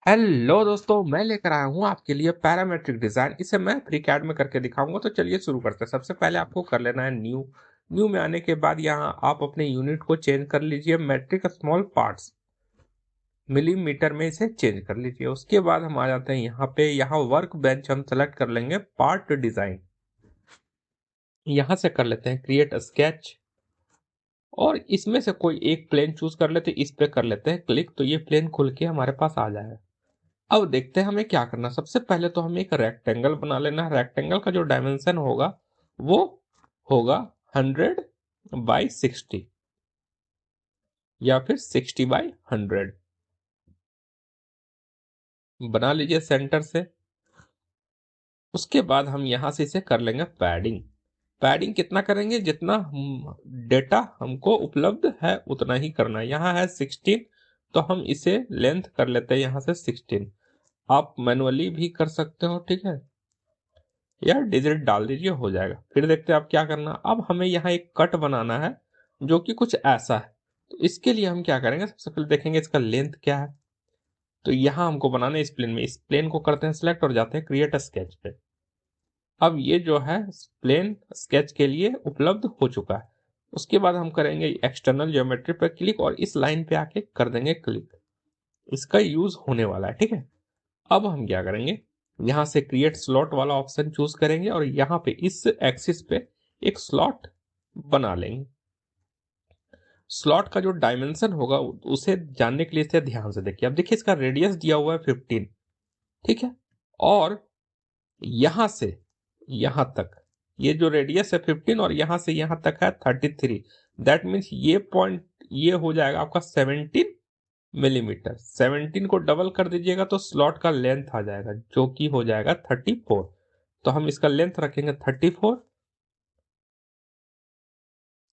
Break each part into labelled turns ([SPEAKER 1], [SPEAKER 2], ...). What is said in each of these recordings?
[SPEAKER 1] Hello दोस्तों, मैं लेकर आया हूँ आपके लिए पैरामेट्रिक डिजाइन। इसे मैं फ्रीकैड में करके दिखाऊंगा। तो चलिए शुरू करते हैं। सबसे पहले आपको कर लेना है न्यू। न्यू में आने के बाद यहाँ आप अपने यूनिट को चेंज कर लीजिए। मेट्रिक स्मॉल पार्ट्स मिलीमीटर में इसे चेंज कर लीजिए। उसके बाद हम आ जाते हैं यहाँ पे। यहाँ वर्क बेंच हम सेलेक्ट कर लेंगे पार्ट डिजाइन। यहाँ से कर लेते हैं क्रिएट स्केच और इसमें से कोई एक प्लेन चूज कर लेते हैं। इस पे कर लेते हैं क्लिक, तो ये प्लेन खुल के हमारे पास आ जाएगा। अब देखते हैं हमें क्या करना। सबसे पहले तो हमें एक रेक्टेंगल बना लेना है। रेक्टेंगल का जो डायमेंशन होगा वो होगा 100/60 या फिर 60/100। बना लीजिए सेंटर से। उसके बाद हम यहां से इसे कर लेंगे पैडिंग। पैडिंग कितना करेंगे? जितना डेटा हमको उपलब्ध है उतना ही करना है। यहाँ है 16, तो हम इसे लेंथ कर लेते हैं यहां से 16। आप मैनुअली भी कर सकते हो, ठीक है, या डिजिट डाल दीजिए, हो जाएगा। फिर देखते हैं आप क्या करना। अब हमें यहाँ एक कट बनाना है जो कि कुछ ऐसा है। तो इसके लिए हम क्या करेंगे, सबसे पहले देखेंगे इसका लेंथ क्या है। तो यहाँ हमको बनाना है इस प्लेन में। इस प्लेन को करते हैं सिलेक्ट और जाते हैं क्रिएट स्केच पे। अब ये जो है प्लेन स्केच के लिए उपलब्ध हो चुका है। उसके बाद हम करेंगे एक्सटर्नल ज्योमेट्री पर क्लिक और इस लाइन पे आके कर देंगे क्लिक। इसका यूज होने वाला है, ठीक है। अब हम क्या करेंगे, यहां से क्रिएट स्लॉट वाला ऑप्शन चूज करेंगे और यहां पे इस एक्सिस पे एक स्लॉट बना लेंगे। स्लॉट का जो डायमेंशन होगा उसे जानने के लिए इसे ध्यान से देखिए। अब देखिए इसका रेडियस दिया हुआ है 15, ठीक है। और यहां से यहां तक ये जो रेडियस है 15 और यहां से यहां तक है 33। दैट मीन्स ये पॉइंट ये हो जाएगा आपका 17 मिलीमीटर। 17 को डबल कर दीजिएगा तो स्लॉट का लेंथ आ जाएगा जो कि हो जाएगा 34। तो हम इसका लेंथ रखेंगे 34।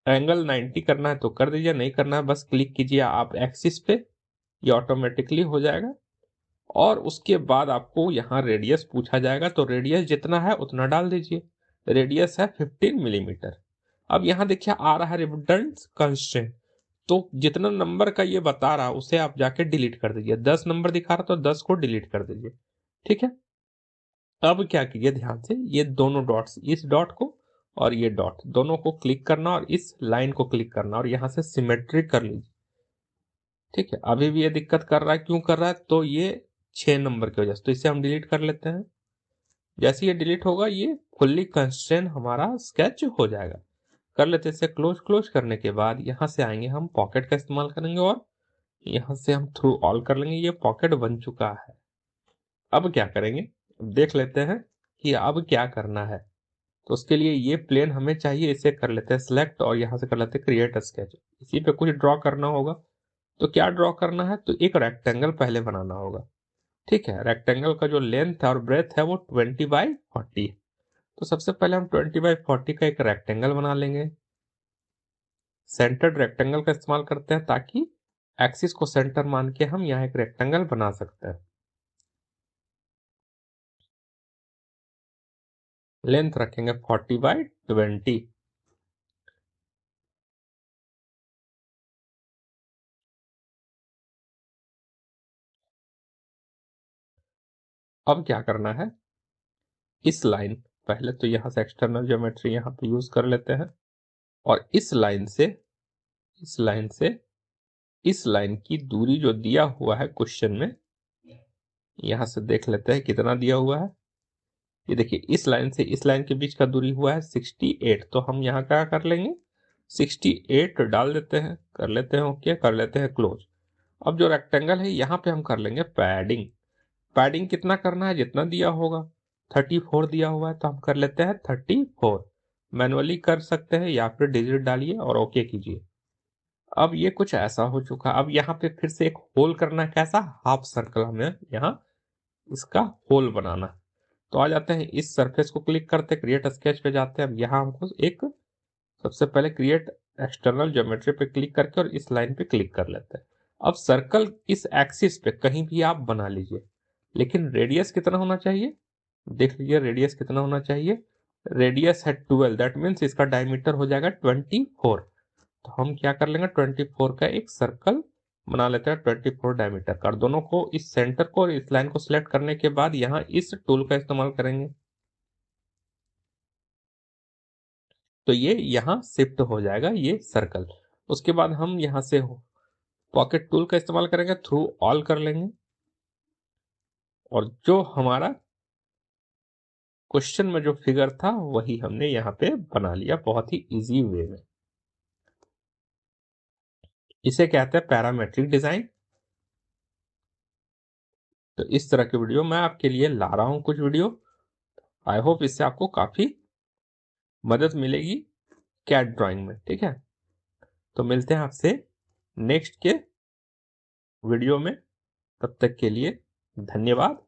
[SPEAKER 1] एंगल 90 करना है तो कर दीजिए, नहीं करना है बस क्लिक कीजिए आप एक्सिस पे, ये ऑटोमेटिकली हो जाएगा। और उसके बाद आपको यहाँ रेडियस पूछा जाएगा, तो रेडियस जितना है उतना डाल दीजिए। रेडियस है 15 मिलीमीटर। अब यहाँ देखिए आ रहा है रिडंडेंट कंस्ट्रेंट। तो जितना नंबर का ये बता रहा उसे आप जाके डिलीट कर दीजिए। 10 नंबर दिखा रहा तो 10 को डिलीट कर दीजिए, ठीक है। अब क्या कीजिए ध्यान से, ये दोनों डॉट्स, इस डॉट को और ये डॉट दोनों को क्लिक करना और इस लाइन को क्लिक करना और यहां से सिमेट्रिक कर लीजिए, ठीक है। अभी भी ये दिक्कत कर रहा है, क्यों कर रहा है? तो ये 6 नंबर की वजह से। तो इसे हम डिलीट कर लेते हैं। जैसे ये डिलीट होगा ये फुल्ली कंस्ट्रेन हमारा स्केच हो जाएगा। कर लेते हैं इसे क्लोज। क्लोज करने के बाद यहां से आएंगे, हम पॉकेट का इस्तेमाल करेंगे और यहां से हम थ्रू ऑल कर लेंगे। ये पॉकेट बन चुका है। अब क्या करेंगे, देख लेते हैं कि अब क्या करना है। तो उसके लिए ये प्लेन हमें चाहिए, इसे कर लेते हैं सिलेक्ट और यहां से कर लेते हैं क्रिएट स्केच। इसी पे कुछ ड्रॉ करना होगा। तो क्या ड्रॉ करना है, तो एक रेक्टेंगल पहले बनाना होगा, ठीक है। रेक्टेंगल का जो लेंथ है और ब्रेथ है वो 20/40। तो सबसे पहले हम 20/40 का एक रेक्टेंगल बना लेंगे। सेंटर्ड रेक्टेंगल का इस्तेमाल करते हैं ताकि एक्सिस को सेंटर मान के हम यहाँ एक रेक्टेंगल बना सकते हैं। लेंथ रखेंगे 40/20। अब क्या करना है, इस लाइन, पहले तो यहां से एक्सटर्नल ज्योमेट्री यहां पे यूज कर लेते हैं और इस लाइन से इस लाइन से इस लाइन की दूरी जो दिया हुआ है क्वेश्चन में, यहां से देख लेते हैं कितना दिया हुआ है। ये देखिए इस लाइन से इस लाइन के बीच का दूरी हुआ है 68। तो हम यहाँ क्या कर लेंगे, 68 डाल देते हैं, कर लेते हैं ओके, कर लेते हैं क्लोज। अब जो रेक्टेंगल है यहाँ पे हम कर लेंगे पैडिंग। पैडिंग कितना करना है, जितना दिया होगा। 34 दिया हुआ है तो हम कर लेते हैं 34। मैनुअली कर सकते हैं या फिर डिजिट डालिए और ओके कीजिए। अब ये कुछ ऐसा हो चुका। अब यहाँ पे फिर से एक होल करना है। कैसा? हाफ सर्कल हमें यहाँ इसका होल बनाना है। तो आ जाते हैं इस सरफेस को क्लिक करते, क्रिएट स्केच पे जाते हैं। अब यहाँ हमको एक सबसे पहले क्रिएट एक्सटर्नल ज्योमेट्री पे क्लिक करके और इस लाइन पे क्लिक कर लेते हैं। अब सर्कल इस एक्सिस पे कहीं भी आप बना लीजिए, लेकिन रेडियस कितना होना चाहिए, देख लीजिए रेडियस कितना होना चाहिए। रेडियस है 12, दैट मीन्स इसका डायमीटर हो जाएगा 24। तो हम क्या कर लेंगे, 24 का एक सर्कल बना लेते हैं 24 डायमीटर का। और दोनों को, इस सेंटर को और इस लाइन को सिलेक्ट करने के बाद यहाँ इस टूल का इस्तेमाल करेंगे, तो ये यहाँ शिफ्ट हो जाएगा ये सर्कल। उसके बाद हम यहाँ से पॉकेट टूल का इस्तेमाल करेंगे, थ्रू ऑल कर लेंगे, और जो हमारा क्वेश्चन में जो फिगर था वही हमने यहाँ पे बना लिया बहुत ही इजी वे में। इसे कहते हैं पैरामेट्रिक डिजाइन। तो इस तरह की वीडियो मैं आपके लिए ला रहा हूं, कुछ वीडियो। आई होप इससे आपको काफी मदद मिलेगी कैट ड्राइंग में। ठीक है, तो मिलते हैं आपसे नेक्स्ट के वीडियो में। तब तक के लिए धन्यवाद।